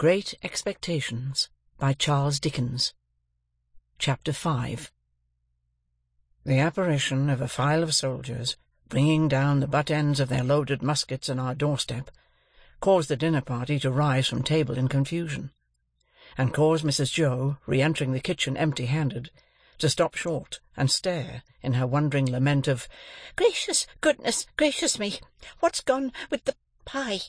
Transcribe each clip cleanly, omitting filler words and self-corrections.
Great Expectations, by Charles Dickens. Chapter 5. The apparition of a file of soldiers, bringing down the butt-ends of their loaded muskets on our doorstep, caused the dinner-party to rise from table in confusion, and caused Mrs. Joe, re-entering the kitchen empty-handed, to stop short and stare in her wondering lament of, "Gracious goodness, gracious me, what's gone with the pie?"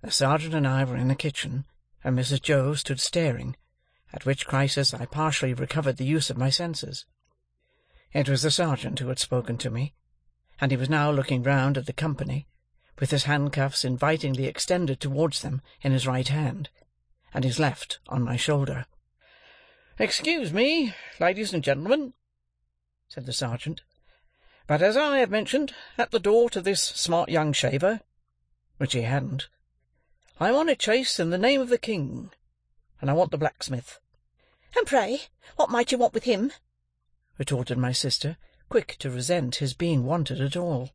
The sergeant and I were in the kitchen, and Mrs. Joe stood staring, at which crisis I partially recovered the use of my senses. It was the sergeant who had spoken to me, and he was now looking round at the company, with his handcuffs invitingly extended towards them in his right hand, and his left on my shoulder. "Excuse me, ladies and gentlemen," said the sergeant, "but as I have mentioned at the door to this smart young shaver," which he hadn't, "I am on a chase in the name of the king, and I want the blacksmith." "And pray, what might you want with him?" retorted my sister, quick to resent his being wanted at all.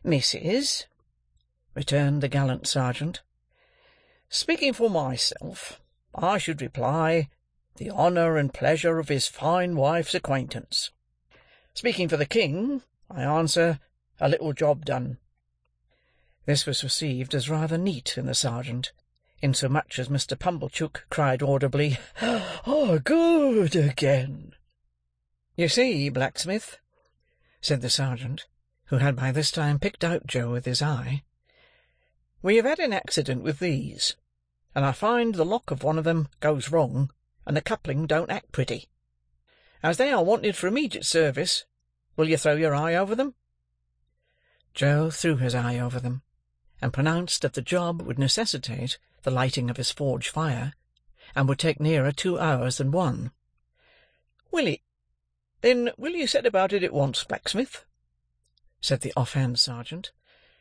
"Missus," returned the gallant sergeant, "speaking for myself, I should reply, the honour and pleasure of his fine wife's acquaintance. Speaking for the king, I answer, a little job done." This was received as rather neat in the sergeant, insomuch as Mr. Pumblechook cried audibly, "Oh, good again!" "You see, blacksmith," said the sergeant, who had by this time picked out Joe with his eye, "we have had an accident with these, and I find the lock of one of them goes wrong, and the coupling don't act pretty. As they are wanted for immediate service, will you throw your eye over them?" Joe threw his eye over them, and pronounced that the job would necessitate the lighting of his forge fire, and would take nearer 2 hours than 1. "Will it? Then will you set about it at once, blacksmith?" said the off-hand sergeant,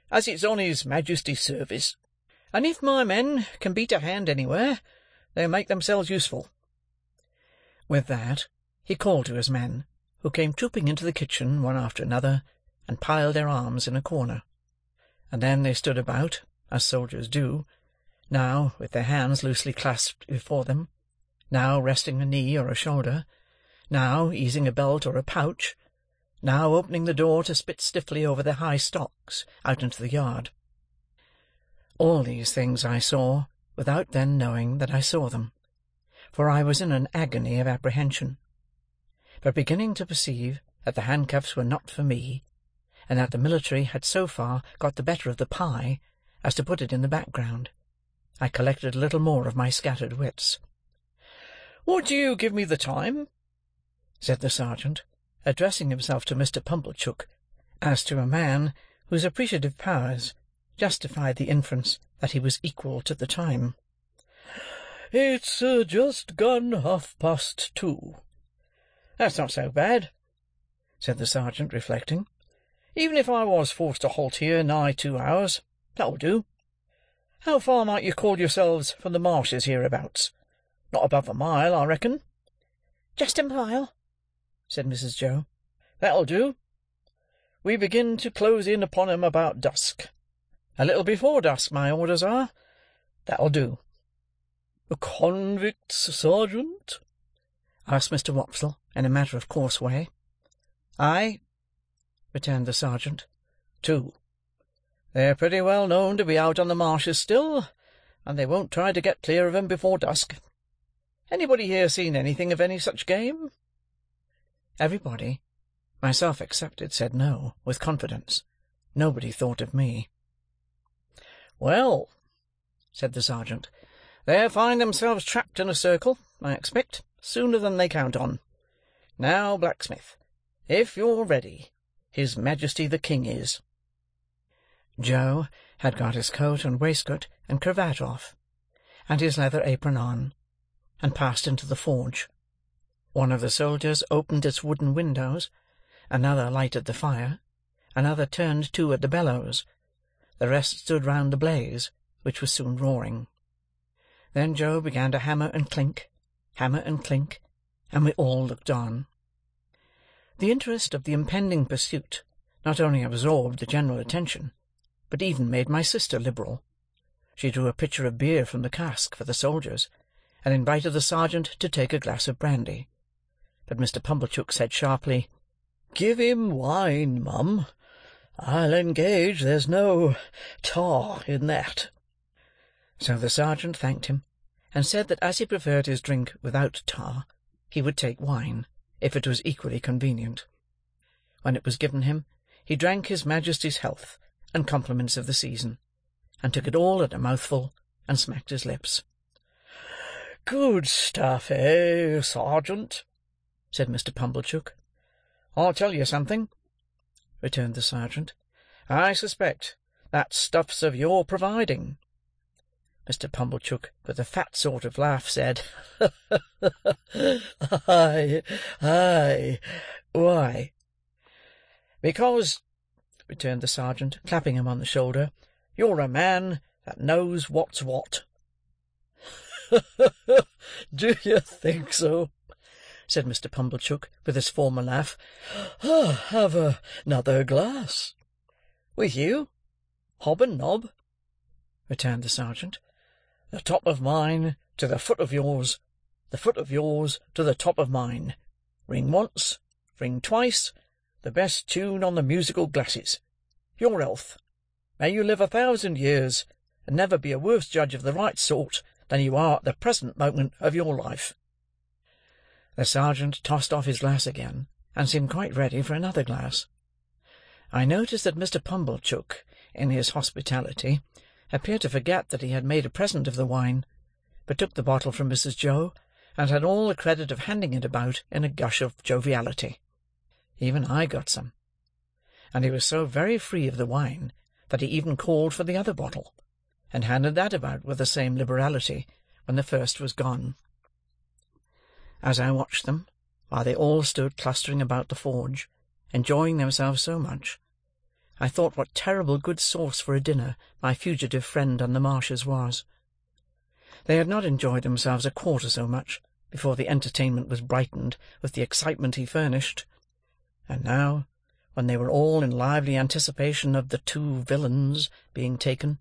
"as it's on his Majesty's service, and if my men can beat a hand anywhere, they'll make themselves useful." With that, he called to his men, who came trooping into the kitchen one after another, and piled their arms in a corner. And then they stood about, as soldiers do, now with their hands loosely clasped before them, now resting a knee or a shoulder, now easing a belt or a pouch, now opening the door to spit stiffly over their high stocks out into the yard. All these things I saw, without then knowing that I saw them, for I was in an agony of apprehension, but beginning to perceive that the handcuffs were not for me, and that the military had so far got the better of the pie as to put it in the background, I collected a little more of my scattered wits. "Would you give me the time?" said the sergeant, addressing himself to Mr. Pumblechook, as to a man whose appreciative powers justified the inference that he was equal to the time. "It's just gone 2:30. "That's not so bad," said the sergeant, reflecting. "Even if I was forced to halt here nigh 2 hours, that'll do. How far might you call yourselves from the marshes hereabouts? Not above a mile, I reckon?" "Just a mile," said Mrs. Joe. "That'll do. We begin to close in upon 'em about dusk. A little before dusk, my orders are. That'll do." "Convicts, sergeant?" asked Mr. Wopsle, in a matter-of-course way. "Aye," returned the sergeant. "2. They're pretty well known to be out on the marshes still, and they won't try to get clear of 'em before dusk. Anybody here seen anything of any such game?" Everybody, myself excepted, said no, with confidence. Nobody thought of me. "Well," said the sergeant, "they'll find themselves trapped in a circle, I expect, sooner than they count on. Now, blacksmith, if you're ready, His Majesty the King is." Joe had got his coat and waistcoat and cravat off, and his leather apron on, and passed into the forge. One of the soldiers opened its wooden windows, another lighted the fire, another turned to at the bellows, the rest stood round the blaze, which was soon roaring. Then Joe began to hammer and clink, and we all looked on. The interest of the impending pursuit not only absorbed the general attention, but even made my sister liberal. she drew a pitcher of beer from the cask for the soldiers, and invited the sergeant to take a glass of brandy. But Mr. Pumblechook said sharply, "Give him wine, mum. I'll engage there's no tar in that." So the sergeant thanked him, and said that as he preferred his drink without tar, he would take wine, if it was equally convenient. When it was given him, he drank his Majesty's health and compliments of the season, and took it all at a mouthful, and smacked his lips. "Good stuff, eh, Sergeant?" said Mr. Pumblechook. "I'll tell you something," returned the sergeant. "I suspect that stuff's of your providing." Mr. Pumblechook, with a fat sort of laugh, said, "Aye, aye. Why?" "Because," returned the sergeant, clapping him on the shoulder, "you're a man that knows what's what." "Do you think so?" said Mr. Pumblechook, with his former laugh. "Have another glass." "With you, hob and nob," returned the sergeant. "The top of mine to the foot of yours, the foot of yours to the top of mine. Ring once, ring twice, the best tune on the musical glasses. Your health. May you live 1,000 years, and never be a worse judge of the right sort than you are at the present moment of your life." The sergeant tossed off his glass again, and seemed quite ready for another glass. I noticed that Mr. Pumblechook, in his hospitality, appeared to forget that he had made a present of the wine, but took the bottle from Mrs. Joe, and had all the credit of handing it about in a gush of joviality. Even I got some, and he was so very free of the wine that he even called for the other bottle, and handed that about with the same liberality when the first was gone. As I watched them, while they all stood clustering about the forge, enjoying themselves so much, I thought what terrible good sauce for a dinner my fugitive friend on the marshes was. They had not enjoyed themselves a quarter so much before the entertainment was brightened with the excitement he furnished, and now, when they were all in lively anticipation of the 2 villains being taken,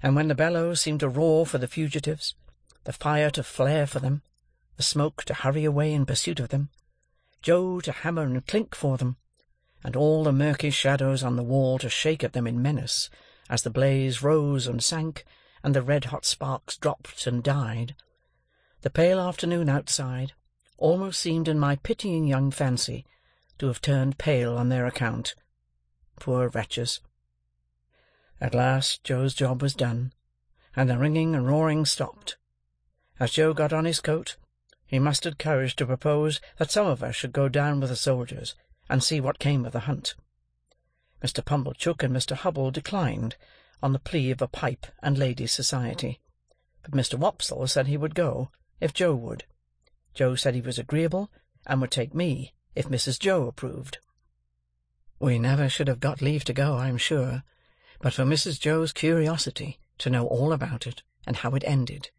and when the bellows seemed to roar for the fugitives, the fire to flare for them, the smoke to hurry away in pursuit of them, Joe to hammer and clink for them, and all the murky shadows on the wall to shake at them in menace, as the blaze rose and sank, and the red-hot sparks dropped and died, the pale afternoon outside almost seemed in my pitying young fancy to have turned pale on their account. Poor wretches! At last Joe's job was done, and the ringing and roaring stopped. As Joe got on his coat, he mustered courage to propose that some of us should go down with the soldiers, and see what came of the hunt. Mr. Pumblechook and Mr. Hubble declined, on the plea of a pipe and ladies' society, but Mr. Wopsle said he would go, if Joe would. Joe said he was agreeable, and would take me, if Mrs. Joe approved. We never should have got leave to go, I am sure, but for Mrs. Joe's curiosity to know all about it, and how it ended.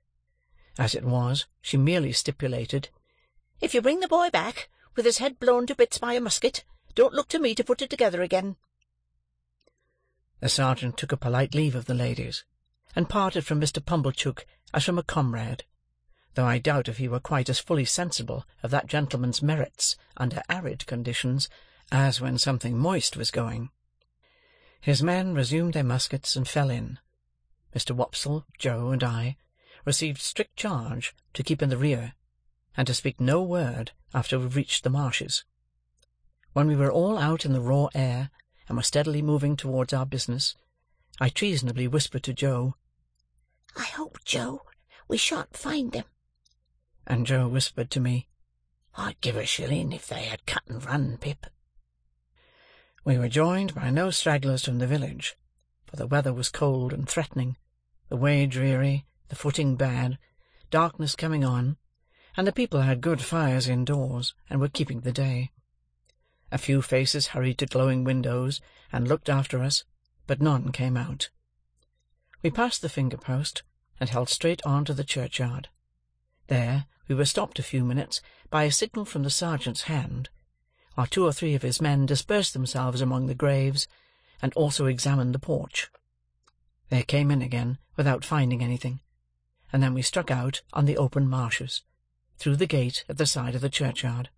As it was, she merely stipulated, "If you bring the boy back, with his head blown to bits by a musket, don't look to me to put it together again." The sergeant took a polite leave of the ladies, and parted from Mr. Pumblechook as from a comrade, though I doubt if he were quite as fully sensible of that gentleman's merits under arid conditions as when something moist was going. His men resumed their muskets and fell in. Mr. Wopsle, Joe, and I received strict charge to keep in the rear, and to speak no word after we reached the marshes. When we were all out in the raw air, and were steadily moving towards our business, I treasonably whispered to Joe, "I hope, Joe, we shan't find them." And Joe whispered to me, "I'd give a shilling if they had cut and run, Pip." We were joined by no stragglers from the village, for the weather was cold and threatening, the way dreary, the footing bad, darkness coming on, and the people had good fires indoors, and were keeping the day. A few faces hurried to glowing windows, and looked after us, but none came out. We passed the finger-post, and held straight on to the churchyard. There we were stopped a few minutes by a signal from the sergeant's hand, while 2 or 3 of his men dispersed themselves among the graves, and also examined the porch. They came in again without finding anything, and then we struck out on the open marshes, through the gate at the side of the churchyard.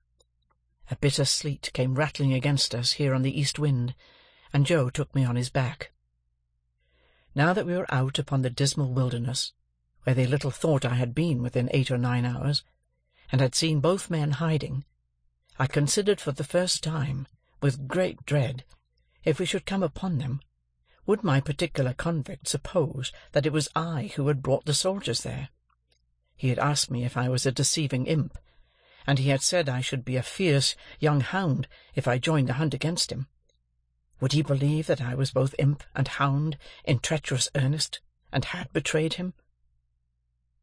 A bitter sleet came rattling against us here on the east wind, and Joe took me on his back. Now that we were out upon the dismal wilderness, where they little thought I had been within 8 or 9 hours, and had seen both men hiding, I considered for the first time, with great dread, if we should come upon them, would my particular convict suppose that it was I who had brought the soldiers there? He had asked me if I was a deceiving imp, and he had said I should be a fierce young hound if I joined the hunt against him. Would he believe that I was both imp and hound in treacherous earnest, and had betrayed him?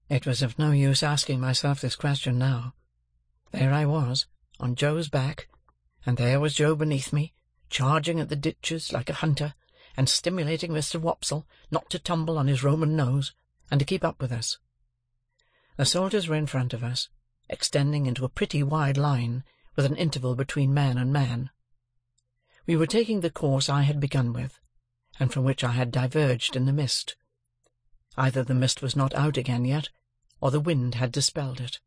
It was of no use asking myself this question now. There I was, on Joe's back, and there was Joe beneath me, charging at the ditches like a hunter, and stimulating Mr. Wopsle not to tumble on his Roman nose, and to keep up with us. The soldiers were in front of us, extending into a pretty wide line, with an interval between man and man. We were taking the course I had begun with, and from which I had diverged in the mist. Either the mist was not out again yet, or the wind had dispelled it.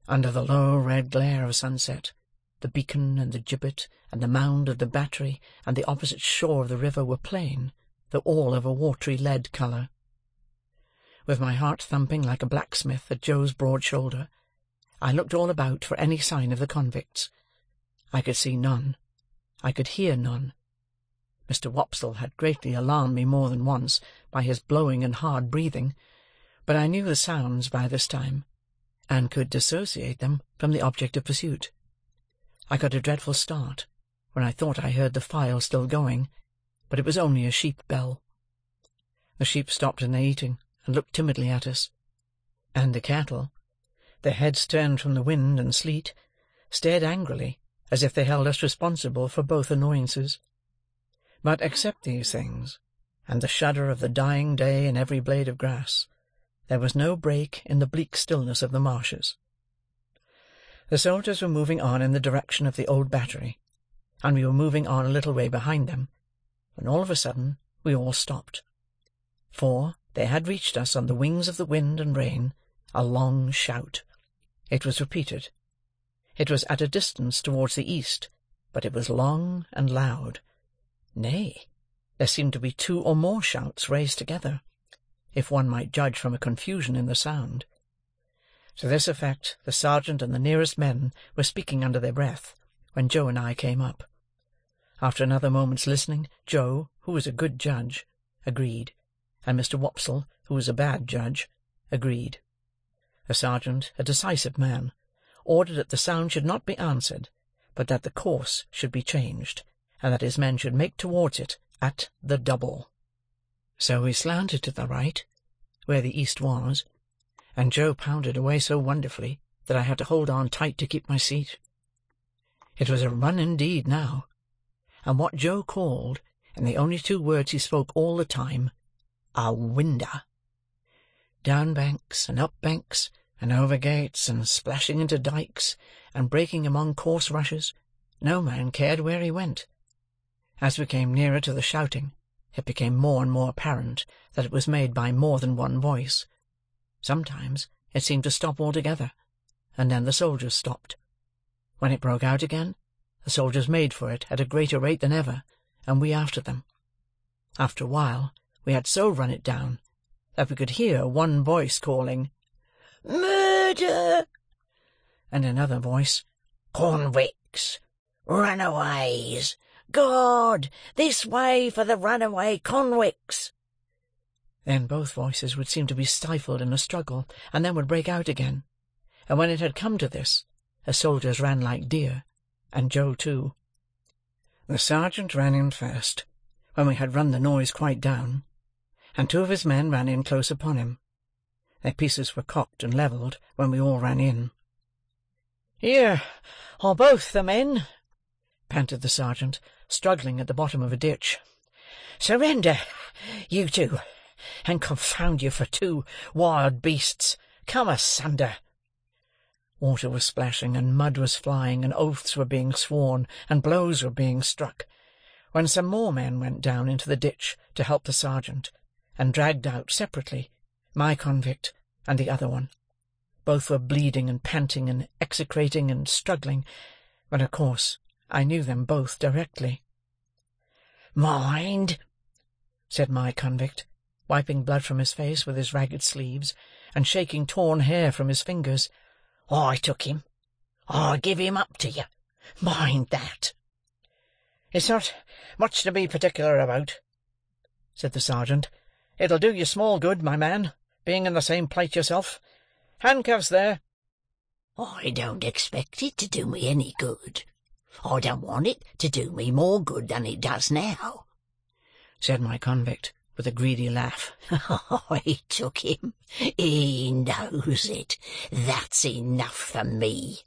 Under the low red glare of sunset, the beacon and the gibbet and the mound of the battery and the opposite shore of the river were plain, though all of a watery lead colour. With my heart thumping like a blacksmith at Joe's broad shoulder, I looked all about for any sign of the convicts. I could see none. I could hear none. Mr. Wopsle had greatly alarmed me more than once by his blowing and hard breathing, but I knew the sounds by this time, and could dissociate them from the object of pursuit. I got a dreadful start when I thought I heard the file still going, but it was only a sheep bell. The sheep stopped in their eating and looked timidly at us, and the cattle, their heads turned from the wind and sleet, stared angrily as if they held us responsible for both annoyances. But except these things, and the shudder of the dying day in every blade of grass, there was no break in the bleak stillness of the marshes. The soldiers were moving on in the direction of the old battery, and we were moving on a little way behind them, when all of a sudden we all stopped. For there had reached us on the wings of the wind and rain a long shout. It was repeated. It was at a distance towards the east, but it was long and loud. Nay, there seemed to be 2 or more shouts raised together, if one might judge from a confusion in the sound. To this effect the sergeant and the nearest men were speaking under their breath, when Joe and I came up. After another moment's listening, Joe, who was a good judge, agreed, and Mr. Wopsle, who was a bad judge, agreed. The sergeant, a decisive man, ordered that the sound should not be answered, but that the course should be changed, and that his men should make towards it at the double. So we slanted to the right, where the east was, and Joe pounded away so wonderfully that I had to hold on tight to keep my seat. It was a run indeed now, and what Joe called, in the only 2 words he spoke all the time, a winder. Down banks and up banks, and over gates, and splashing into dikes, and breaking among coarse rushes, no man cared where he went. As we came nearer to the shouting, it became more and more apparent that it was made by more than one voice. Sometimes it seemed to stop altogether, and then the soldiers stopped. When it broke out again, the soldiers made for it at a greater rate than ever, and we after them. After a while, we had so run it down that we could hear one voice calling, "Murder!" and another voice, "Convicts! Runaways! God! This way for the runaway convicts!" Then both voices would seem to be stifled in a struggle, and then would break out again, and when it had come to this, the soldiers ran like deer, and Joe too. The sergeant ran in first, when we had run the noise quite down, and 2 of his men ran in close upon him. Their pieces were cocked and levelled when we all ran in. "Here are both the men," panted the sergeant, struggling at the bottom of a ditch. "Surrender, you 2, and confound you for 2 wild beasts. Come asunder." Water was splashing, and mud was flying, and oaths were being sworn, and blows were being struck, when some more men went down into the ditch to help the sergeant, and dragged out, separately, my convict and the other one. Both were bleeding and panting and execrating and struggling, but of course I knew them both directly. "Mind," said my convict, wiping blood from his face with his ragged sleeves, and shaking torn hair from his fingers. "I took him. I give him up to you. Mind that." "It's not much to be particular about," said the sergeant. "It'll do you small good, my man, being in the same plight yourself. Handcuffs there." "I don't expect it to do me any good. I don't want it to do me more good than it does now," said my convict, with a greedy laugh. "I took him. He knows it. That's enough for me."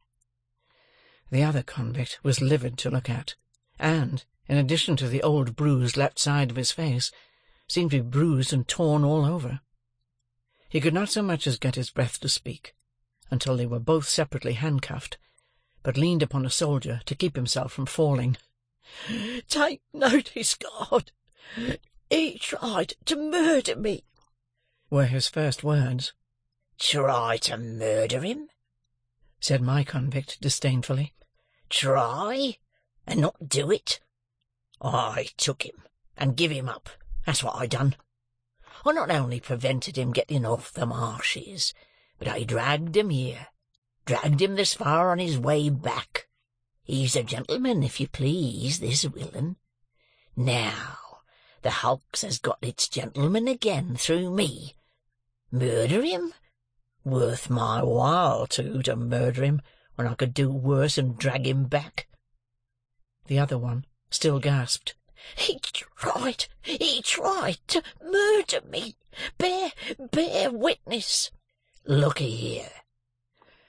The other convict was livid to look at, and, in addition to the old bruised left side of his face, seemed to be bruised and torn all over. He could not so much as get his breath to speak, until they were both separately handcuffed, but leaned upon a soldier to keep himself from falling. "Take notice, God. He tried to murder me," were his first words. "Try to murder him?" said my convict disdainfully. "Try, and not do it? I took him, and give him up. That's what I done. I not only prevented him getting off the marshes, but I dragged him here, dragged him this far on his way back. He's a gentleman, if you please, this villain. Now, the hulks has got its gentleman again through me. Murder him? Worth my while, too, to murder him, when I could do worse and drag him back." The other one still gasped. He tried to murder me. Bear witness." "Looky here,"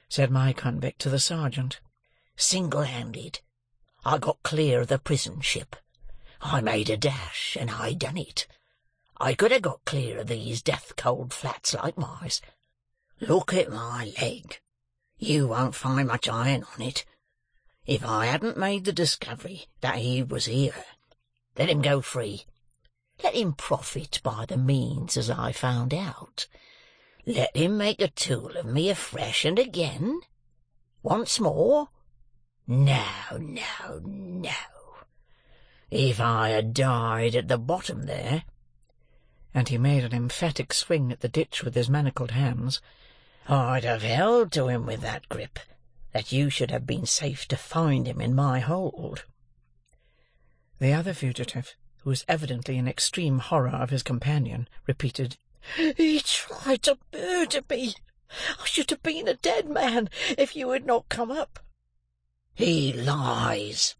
said my convict to the sergeant. "Single-handed, I got clear of the prison ship. I made a dash, and I done it. I could have got clear of these death-cold flats likewise. Look at my leg. You won't find much iron on it. If I hadn't made the discovery that he was here, let him go free. Let him profit by the means as I found out. Let him make a tool of me afresh and again. Once more. No. If I had died at the bottom there," and he made an emphatic swing at the ditch with his manacled hands, "I'd have held to him with that grip, that you should have been safe to find him in my hold." The other fugitive, who was evidently in extreme horror of his companion, repeated, "He tried to murder me. I should have been a dead man if you had not come up." "He lies,"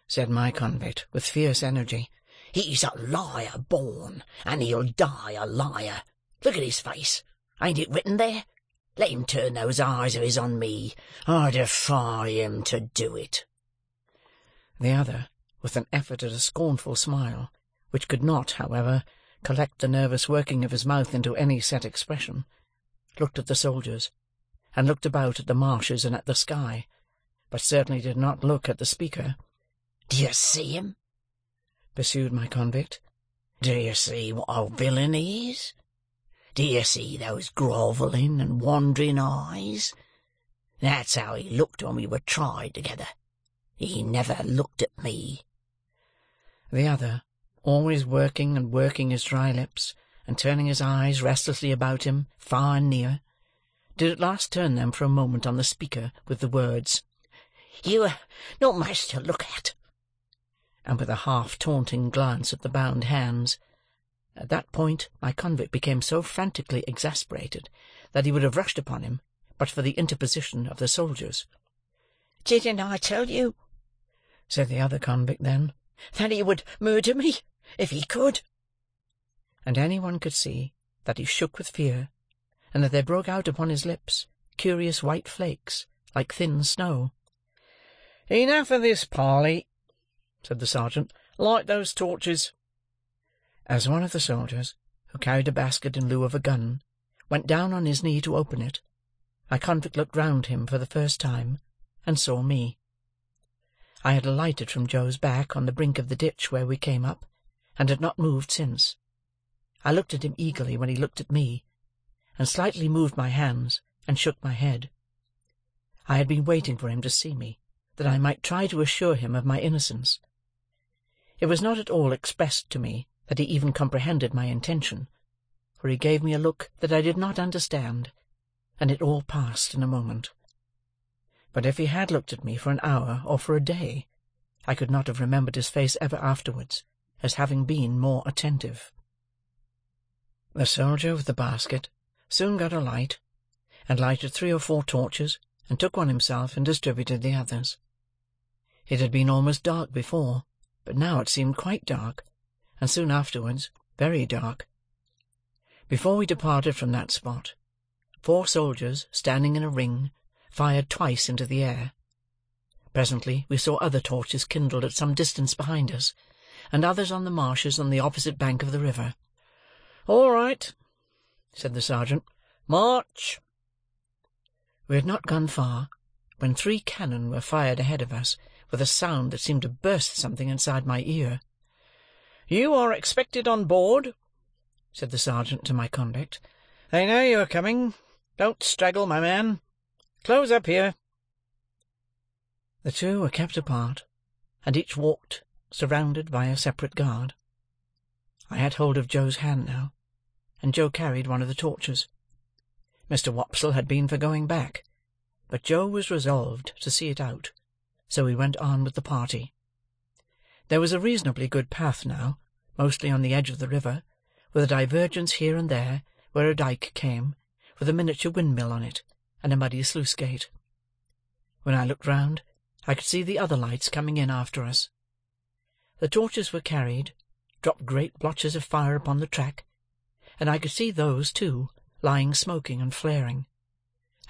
said my convict, with fierce energy. "He's a liar born, and he'll die a liar. Look at his face. Ain't it written there? Let him turn those eyes of his on me. I defy him to do it." The other, with an effort at a scornful smile, which could not, however, collect the nervous working of his mouth into any set expression, looked at the soldiers, and looked about at the marshes and at the sky, but certainly did not look at the speaker. "Do you see him?" pursued my convict. "Do you see what a villain he is? Do you see those grovelling and wandering eyes? That's how he looked when we were tried together. He never looked at me." The other, always working and working his dry lips, and turning his eyes restlessly about him, far and near, did at last turn them for a moment on the speaker with the words, "You are not much to look at," and with a half-taunting glance at the bound hands. At that point my convict became so frantically exasperated that he would have rushed upon him, but for the interposition of the soldiers. "Didn't I tell you," said the other convict then, "that he would murder me, if he could?" And any one could see that he shook with fear, and that there broke out upon his lips curious white flakes, like thin snow. "Enough of this parley," said the sergeant. "Light those torches." As one of the soldiers, who carried a basket in lieu of a gun, went down on his knee to open it, my convict looked round him for the first time, and saw me. I had alighted from Joe's back on the brink of the ditch where we came up, and had not moved since. I looked at him eagerly when he looked at me, and slightly moved my hands and shook my head. I had been waiting for him to see me, that I might try to assure him of my innocence. It was not at all expressed to me that he even comprehended my intention, for he gave me a look that I did not understand, and it all passed in a moment. But if he had looked at me for an hour or for a day, I could not have remembered his face ever afterwards as having been more attentive. The soldier with the basket soon got a light, and lighted 3 or 4 torches, and took one himself and distributed the others. It had been almost dark before, but now it seemed quite dark, and soon afterwards very dark. Before we departed from that spot, 4 soldiers, standing in a ring, fired twice into the air. Presently we saw other torches kindled at some distance behind us, and others on the marshes on the opposite bank of the river. "All right," said the sergeant. "March!" We had not gone far, when 3 cannon were fired ahead of us, with a sound that seemed to burst something inside my ear. "You are expected on board," said the sergeant to my convict. "They know you are coming. Don't straggle, my man. Close up here." The 2 were kept apart, and each walked, surrounded by a separate guard. I had hold of Joe's hand now, and Joe carried one of the torches. Mr. Wopsle had been for going back, but Joe was resolved to see it out, so we went on with the party. There was a reasonably good path now, mostly on the edge of the river, with a divergence here and there where a dyke came, with a miniature windmill on it, and a muddy sluice-gate. When I looked round, I could see the other lights coming in after us. The torches were carried, dropped great blotches of fire upon the track, and I could see those, too, lying smoking and flaring.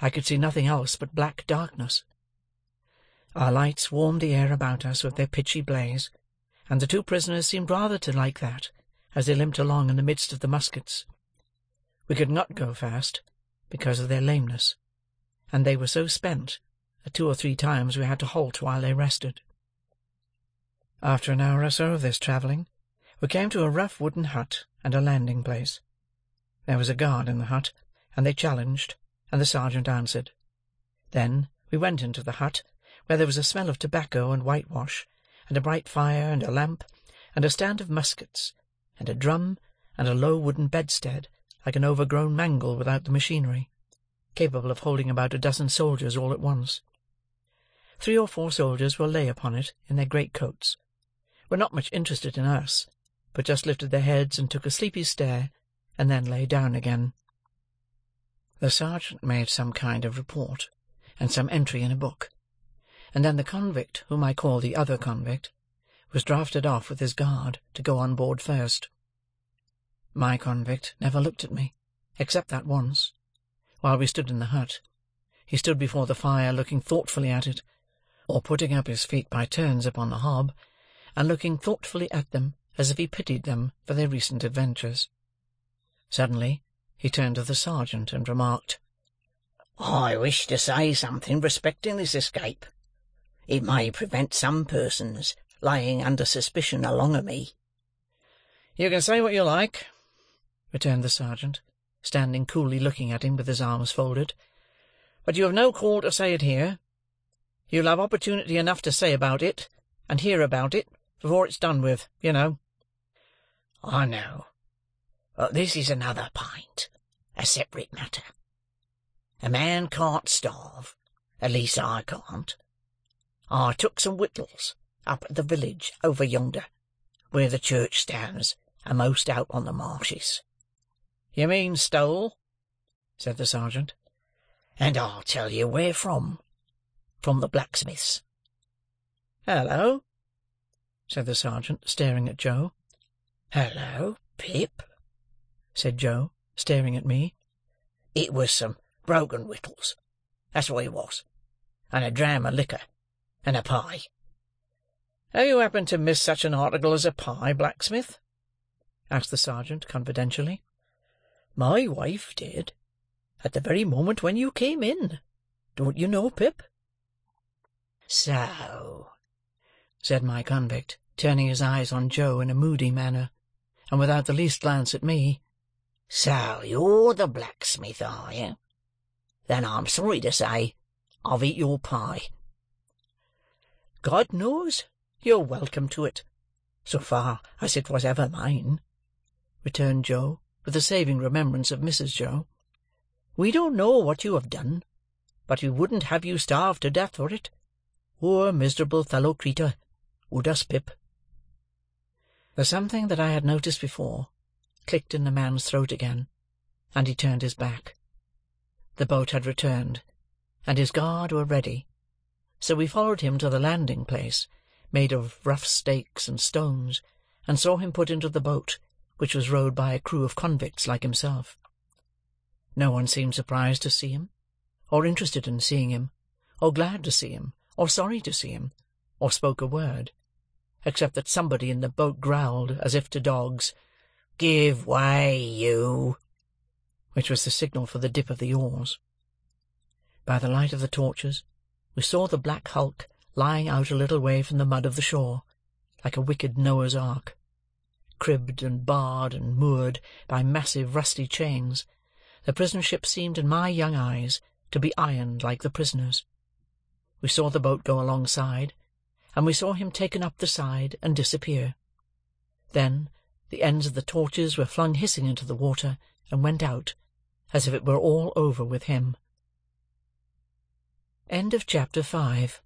I could see nothing else but black darkness. Our lights warmed the air about us with their pitchy blaze, and the 2 prisoners seemed rather to like that, as they limped along in the midst of the muskets. We could not go fast, because of their lameness, and they were so spent that 2 or 3 times we had to halt while they rested. After an hour or so of this travelling, we came to a rough wooden hut and a landing-place. There was a guard in the hut, and they challenged, and the sergeant answered. Then we went into the hut, where there was a smell of tobacco and whitewash, and a bright fire, and a lamp, and a stand of muskets, and a drum, and a low wooden bedstead, like an overgrown mangle without the machinery, capable of holding about a dozen soldiers all at once. 3 or 4 soldiers will lay upon it in their great-coats, were not much interested in us, but just lifted their heads and took a sleepy stare, and then lay down again. The sergeant made some kind of report, and some entry in a book, and then the convict, whom I call the other convict, was drafted off with his guard to go on board first. My convict never looked at me, except that once, while we stood in the hut. He stood before the fire, looking thoughtfully at it, or putting up his feet by turns upon the hob, and looking thoughtfully at them as if he pitied them for their recent adventures. Suddenly he turned to the sergeant and remarked, "I wish to say something respecting this escape. It may prevent some persons laying under suspicion along of me." "You can say what you like," returned the sergeant, standing coolly looking at him with his arms folded, "but you have no call to say it here. You'll have opportunity enough to say about it, and hear about it, before it's done with, you know." "I know. But this is another pint, a separate matter. A man can't starve, at least I can't. I took some victuals up at the village over yonder, where the church stands, a'most out on the marshes." "You mean stole?" said the sergeant. "And I'll tell you where from. From the blacksmith's." "Hello," said the sergeant, staring at Joe. "Hello, Pip," said Joe, staring at me. "It was some broken victuals, that's what it was, and a dram of liquor, and a pie." "Have you happened to miss such an article as a pie, blacksmith?" asked the sergeant confidentially. "My wife did, at the very moment when you came in. Don't you know, Pip?" "So," said my convict, turning his eyes on Joe in a moody manner, and without the least glance at me. "So you're the blacksmith, are you? Then I'm sorry to say I've eat your pie." "God knows you're welcome to it, so far as it was ever mine," returned Joe, with a saving remembrance of Mrs. Joe. "We don't know what you have done, but we wouldn't have you starve to death for it. Poor miserable fellow creetur, would us, Pip?" The something that I had noticed before clicked in the man's throat again, and he turned his back. The boat had returned, and his guard were ready, so we followed him to the landing-place, made of rough stakes and stones, and saw him put into the boat, which was rowed by a crew of convicts like himself. No one seemed surprised to see him, or interested in seeing him, or glad to see him, or sorry to see him, or spoke a word, except that somebody in the boat growled, as if to dogs, "Give way, you!" which was the signal for the dip of the oars. By the light of the torches, we saw the black hulk lying out a little way from the mud of the shore, like a wicked Noah's ark. Cribbed and barred and moored by massive rusty chains, the prison ship seemed in my young eyes to be ironed like the prisoners. We saw the boat go alongside, and we saw him taken up the side and disappear. Then the ends of the torches were flung hissing into the water, and went out, as if it were all over with him. Chapter 5